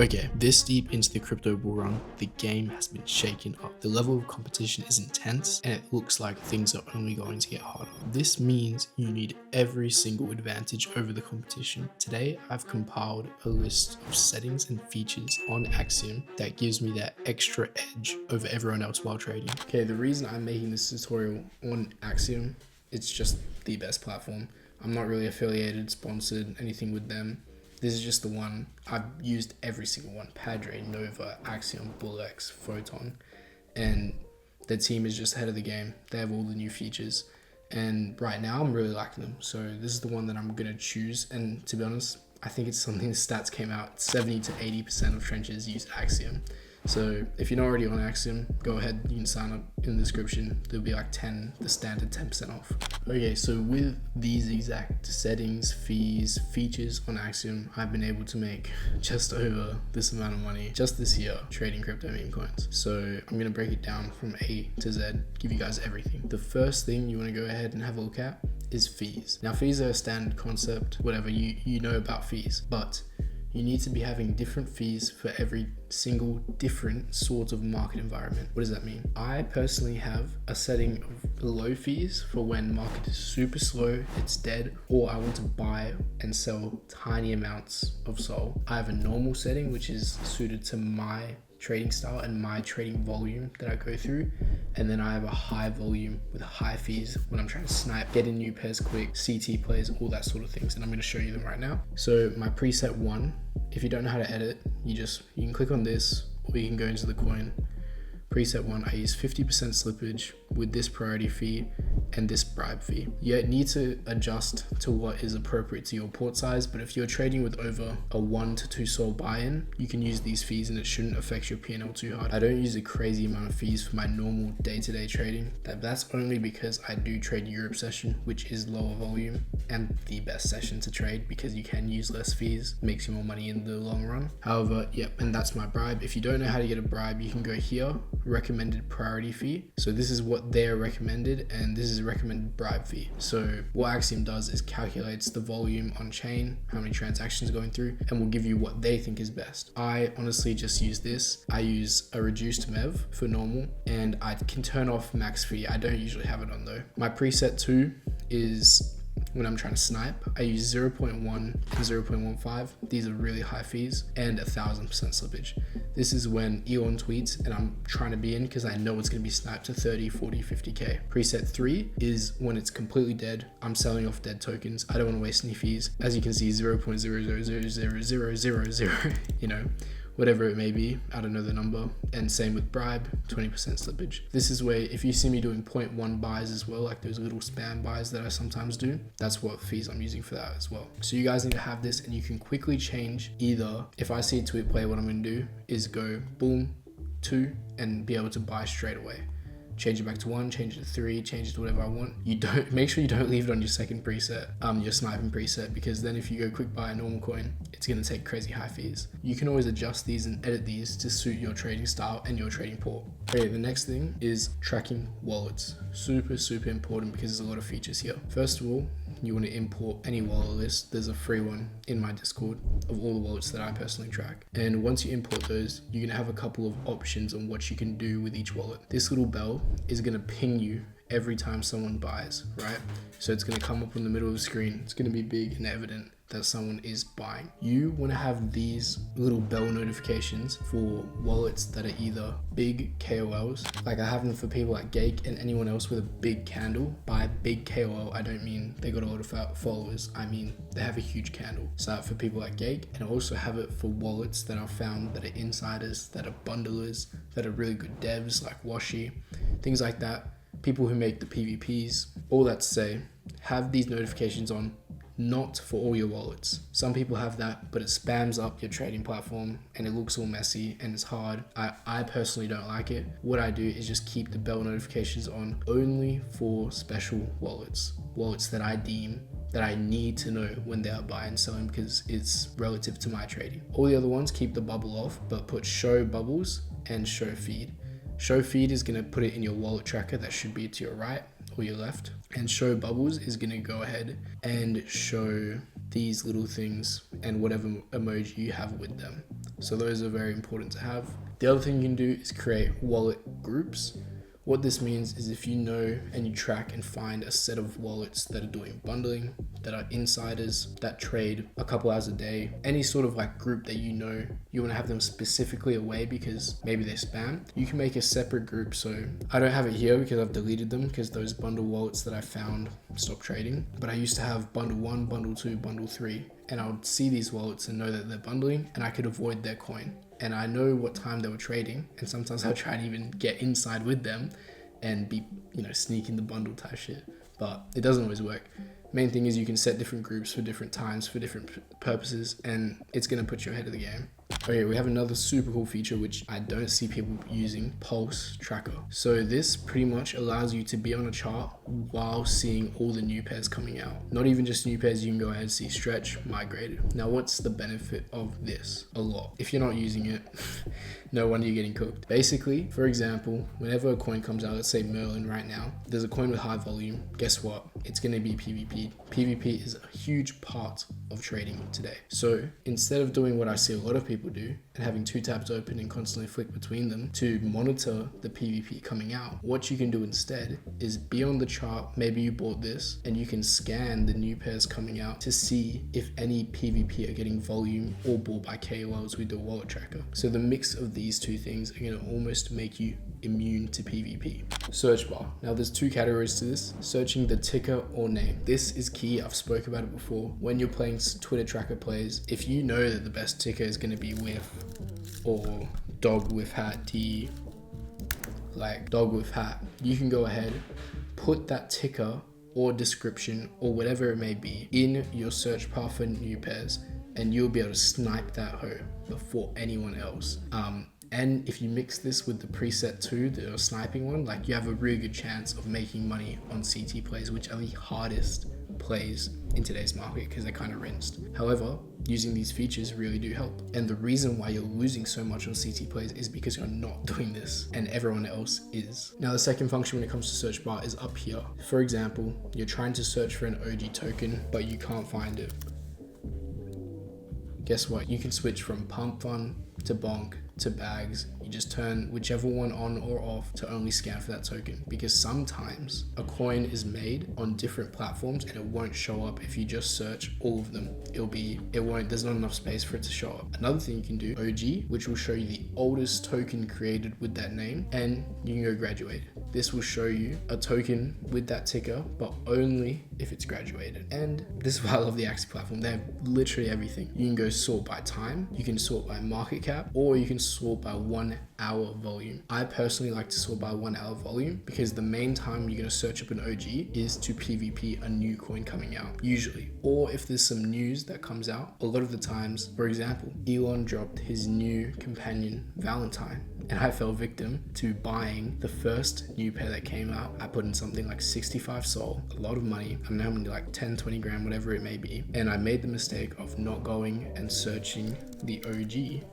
Okay, this deep into the crypto bull run, the game has been shaken up. The level of competition is intense and it looks like things are only going to get harder. This means you need every single advantage over the competition. Today, I've compiled a list of settings and features on Axiom that gives me that extra edge over everyone else while trading. Okay, the reason I'm making this tutorial on Axiom, it's just the best platform. I'm not really affiliated, sponsored, anything with them. This is just the one. I've used every single one. Padre, Nova, Axiom, BullX, Photon. And the team is just ahead of the game. They have all the new features. And right now, I'm really liking them. So this is the one that I'm going to choose. And to be honest, I think it's something the stats came out. 70 to 80% of trenches use Axiom. So if you're not already on Axiom, go ahead, you can sign up in the description. There'll be like the standard 10% off. Okay, so with these exact settings, fees, features on Axiom, I've been able to make just over this amount of money just this year trading crypto meme coins. So I'm gonna break it down from A to Z, give you guys everything. The first thing you wanna go ahead and have a look at is fees. Now fees are a standard concept, whatever, you know about fees, but you need to be having different fees for every single different sort of market environment. What does that mean? I personally have a setting of low fees for when market is super slow, it's dead, or I want to buy and sell tiny amounts of SOL. I have a normal setting, which is suited to my trading style and my trading volume that I go through. And then I have a high volume with high fees when I'm trying to snipe, get in new pairs quick, CT plays, all that sort of things. And I'm gonna show you them right now. So my preset one, if you don't know how to edit, you can click on this, or you can go into the coin. Preset one, I use 50% slippage with this priority fee and this bribe fee. You need to adjust to what is appropriate to your port size, but if you're trading with over a 1 to 2 SOL buy-in, you can use these fees and it shouldn't affect your P&L too hard. I don't use a crazy amount of fees for my normal day-to-day trading. That's only because I do trade Europe session, which is lower volume and the best session to trade because you can use less fees, makes you more money in the long run. However, and that's my bribe. If you don't know how to get a bribe, you can go here, recommended priority fee. So this is what they're recommended and this is recommended bribe fee. So what Axiom does is calculates the volume on chain, how many transactions are going through, and will give you what they think is best. I honestly just use this. I use a reduced MEV for normal and I can turn off max fee. I don't usually have it on though. My preset 2 is when I'm trying to snipe, I use 0.1 and 0.15. These are really high fees and 1000% slippage. This is when Elon tweets and I'm trying to be in because I know it's going to be sniped to 30, 40, 50K. Preset 3 is when it's completely dead. I'm selling off dead tokens. I don't want to waste any fees. As you can see, 0.0000000, you know, whatever it may be, I don't know the number. And same with bribe, 20% slippage. This is where if you see me doing 0.1 buys as well, like those little spam buys that I sometimes do, that's what fees I'm using for that as well. So you guys need to have this and you can quickly change either. If I see a tweet play, what I'm gonna do is go boom, 2 and be able to buy straight away. Change it back to 1, change it to 3, change it to whatever I want. Make sure you don't leave it on your second preset, your sniping preset, because then if you go quick buy a normal coin, it's gonna take crazy high fees. You can always adjust these and edit these to suit your trading style and your trading port. Okay, the next thing is tracking wallets. Super, super important because there's a lot of features here. First of all, you want to import any wallet list. There's a free one in my Discord of all the wallets that I personally track. And once you import those, you're going to have a couple of options on what you can do with each wallet. This little bell is going to ping you every time someone buys, right? So it's going to come up in the middle of the screen. It's going to be big and evident that someone is buying. You want to have these little bell notifications for wallets that are either big KOLs, like I have them for people like Gake and anyone else with a big candle. By big KOL, I don't mean they got a lot of followers, I mean they have a huge candle. So for people like Gake, and I also have it for wallets that are found that are insiders, that are bundlers, that are really good devs like Washi, things like that. People who make the PVPs, all that to say, have these notifications on, not for all your wallets. Some people have that, but it spams up your trading platform and it looks all messy and it's hard. I personally don't like it. What I do is just keep the bell notifications on only for special wallets that I deem that I need to know when they are buying and selling because it's relative to my trading. All the other ones keep the bubble off, but put show bubbles and show feed. Show feed is going to put it in your wallet tracker that should be to your right or your left, and show bubbles is going to go ahead and show these little things and whatever emoji you have with them. So those are very important to have. The other thing you can do is create wallet groups. What this means is if you know and you track and find a set of wallets that are doing bundling, that are insiders, that trade a couple hours a day, any sort of like group that you know you want to have them specifically away because maybe they're spam, you can make a separate group. So I don't have it here because I've deleted them because those bundle wallets that I found stopped trading. But I used to have bundle 1, bundle 2, bundle 3, and I would see these wallets and know that they're bundling and I could avoid their coin. And I know what time they were trading, and sometimes I'll try to even get inside with them and be, sneaking the bundle type shit. But it doesn't always work. Main thing is you can set different groups for different times, for different purposes, and it's going to put you ahead of the game. Okay, we have another super cool feature which I don't see people using, Pulse Tracker. So this pretty much allows you to be on a chart while seeing all the new pairs coming out. Not even just new pairs, you can go ahead and see stretch, migrated. Now what's the benefit of this? A lot. If you're not using it, no wonder you're getting cooked. Basically, for example, whenever a coin comes out, let's say Merlin right now, there's a coin with high volume. Guess what? It's going to be PvP. PvP is a huge part of trading today. So instead of doing what I see a lot of people do and having 2 tabs open and constantly flick between them to monitor the PvP coming out, what you can do instead is be on the chart. Maybe you bought this and you can scan the new pairs coming out to see if any PvP are getting volume or bought by KOLs with the wallet tracker. So the mix of these two things are going to almost make you immune to PvP. Search bar. Now there's 2 categories to this: searching the ticker or name. This is key. I've spoke about it before. When you're playing Twitter tracker plays, if you know that the best ticker is going to be with or dog with hat D, like dog with hat, you can go ahead, put that ticker or description or whatever it may be in your search bar for new pairs, and you'll be able to snipe that hoe before anyone else. And if you mix this with the preset 2, the sniping one, like you have a really good chance of making money on CT plays, which are the hardest plays in today's market because they're kind of rinsed. However, using these features really do help. And the reason why you're losing so much on CT plays is because you're not doing this and everyone else is. Now the second function when it comes to search bar is up here. For example, you're trying to search for an OG token, but you can't find it. Guess what? You can switch from pump fun to bonk to bags. You just turn whichever one on or off to only scan for that token, because sometimes a coin is made on different platforms and it won't show up if you just search all of them. There's not enough space for it to show up. Another thing you can do, OG, which will show you the oldest token created with that name, and you can go graduated. This will show you a token with that ticker, but only if it's graduated. And this is why I love the Axiom platform. They have literally everything. You can go sort by time, you can sort by market cap, or you can sort by 1 hour volume. I personally like to sort by 1 hour volume because the main time you're going to search up an OG is to PvP a new coin coming out, usually. Or if there's some news that comes out, a lot of the times, for example, Elon dropped his new companion Valentine, and I fell victim to buying the first new pair that came out. I put in something like 65 sol, a lot of money. I don't know how many, like 10, 20 grand, whatever it may be. And I made the mistake of not going and searching the OG.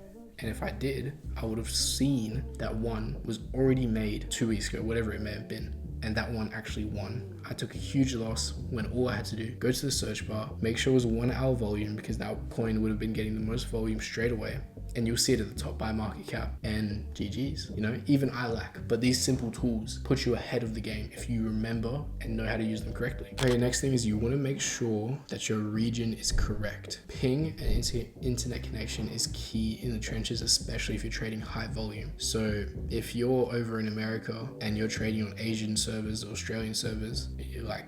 And if I did, I would have seen that one was already made 2 weeks ago, whatever it may have been. And that one actually won. I took a huge loss when all I had to do, go to the search bar, make sure it was 1 hour volume, because that coin would have been getting the most volume straight away. And you'll see it at the top by market cap, and GG's, even I lack. But these simple tools put you ahead of the game if you remember and know how to use them correctly. Okay, next thing is you want to make sure that your region is correct. Ping and internet connection is key in the trenches, especially if you're trading high volume. So if you're over in America and you're trading on Asian servers or Australian servers,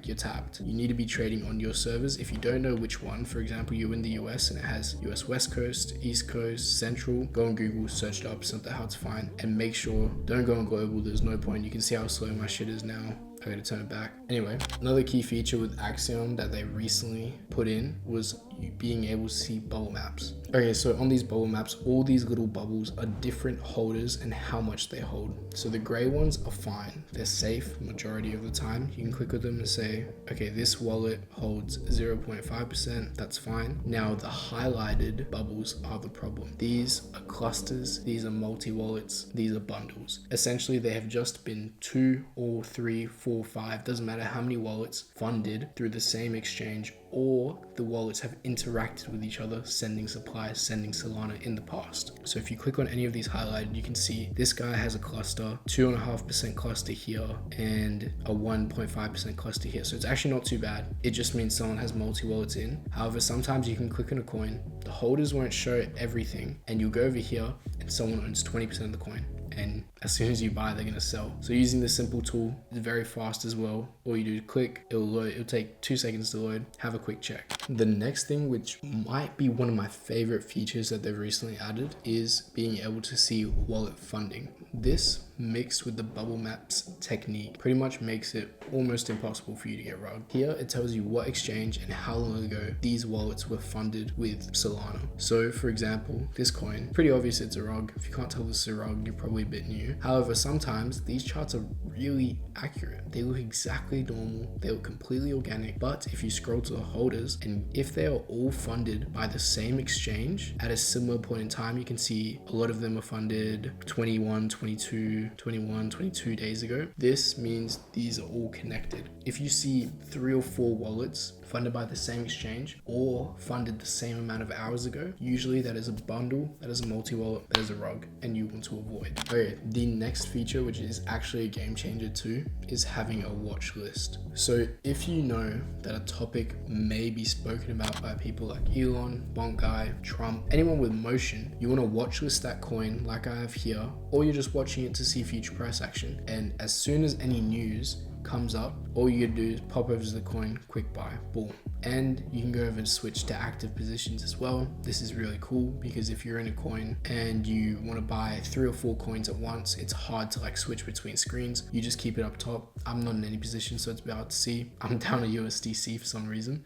you're tapped. You need to be trading on your servers. If you don't know which one, for example, you're in the US and it has US West Coast, East Coast, Central, go on Google, search it up, it's not that hard to find, and make sure, don't go on global, there's no point. You can see how slow my shit is now. I gotta turn it back. Anyway, another key feature with Axiom that they recently put in was you being able to see bubble maps. Okay, so on these bubble maps, all these little bubbles are different holders and how much they hold. So the gray ones are fine. They're safe majority of the time. You can click with them and say, okay, this wallet holds 0.5%, that's fine. Now the highlighted bubbles are the problem. These are clusters, these are multi-wallets, these are bundles. Essentially, they have just been 2 or 3, 4, 5, doesn't matter how many wallets funded through the same exchange or the wallets have interacted with each other, sending supplies, sending Solana in the past. So if you click on any of these highlighted, you can see this guy has a cluster, 2.5% cluster here, and a 1.5% cluster here. So it's actually not too bad. It just means someone has multi-wallets in. However, sometimes you can click on a coin, the holders won't show everything, and you'll go over here and someone owns 20% of the coin. And as soon as you buy, they're gonna sell. So using this simple tool is very fast as well. All you do is click, it'll load, it'll take 2 seconds to load, have a quick check. The next thing, which might be one of my favorite features that they've recently added, is being able to see wallet funding. This mixed with the bubble maps technique pretty much makes it almost impossible for you to get rugged. Here it tells you what exchange and how long ago these wallets were funded with Solana. So for example, this coin, pretty obvious it's a rug. If you can't tell this is a rug, you're probably a bit new. However, sometimes these charts are really accurate. They look exactly normal, they look completely organic, but if you scroll to the holders, and if they are all funded by the same exchange at a similar point in time, you can see a lot of them are funded 21, 22 days ago. This means these are all connected. If you see 3 or 4 wallets funded by the same exchange or funded the same amount of hours ago, usually that is a bundle, that is a multi-wallet, that is a rug, and you want to avoid. Okay, the next feature, which is actually a game changer too, is having a watch list. So if you know that a topic may be spoken about by people like Elon, Bonkai, Trump, anyone with motion, you want to watch list that coin like I have here, or you're just watching it to see future price action. And as soon as any news comes up, all you do is pop over to the coin, quick buy, boom. And you can go over and switch to active positions as well. This is really cool because if you're in a coin and you want to buy 3 or 4 coins at once, it's hard to like switch between screens. You just keep it up top. I'm not in any position, so it's a bit hard to see. I'm down to USDC for some reason.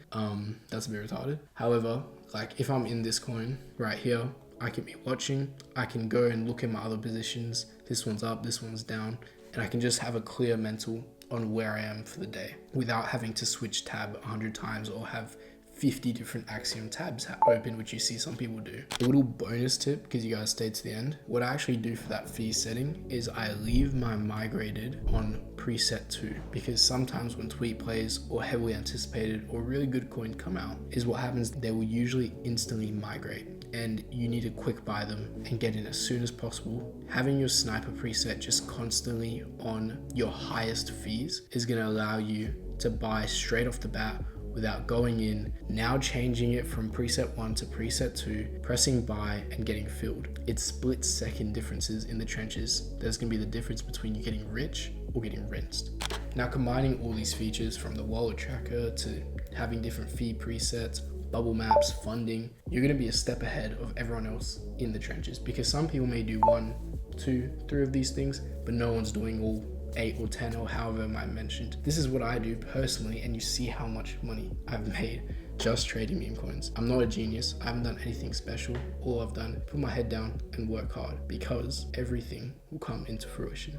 That's a bit retarded. However, like if I'm in this coin right here, I can be watching, I can go and look at my other positions. This one's up, this one's down, and I can just have a clear mental on where I am for the day without having to switch tab 100 times or have 50 different Axiom tabs open, which you see some people do. A little bonus tip, because you guys stayed to the end, what I actually do for that fee setting is I leave my migrated on preset 2, because sometimes when tweet plays or heavily anticipated or really good coin come out, is what happens, they will usually instantly migrate and you need to quick buy them and get in as soon as possible. Having your sniper preset just constantly on your highest fees is going to allow you to buy straight off the bat without going in, now changing it from preset 1 to preset 2, pressing buy and getting filled. It's split second differences in the trenches. There's gonna be the difference between you getting rich or getting rinsed. Now combining all these features from the wallet tracker to having different fee presets, bubble maps, funding, you're gonna be a step ahead of everyone else in the trenches, because some people may do 1, 2, 3 of these things, but no one's doing all 8 or 10 or however I mentioned. This is what I do personally, and you see how much money I've made just trading meme coins. I'm not a genius. I haven't done anything special. All I've done, put my head down and work hard, because everything will come into fruition.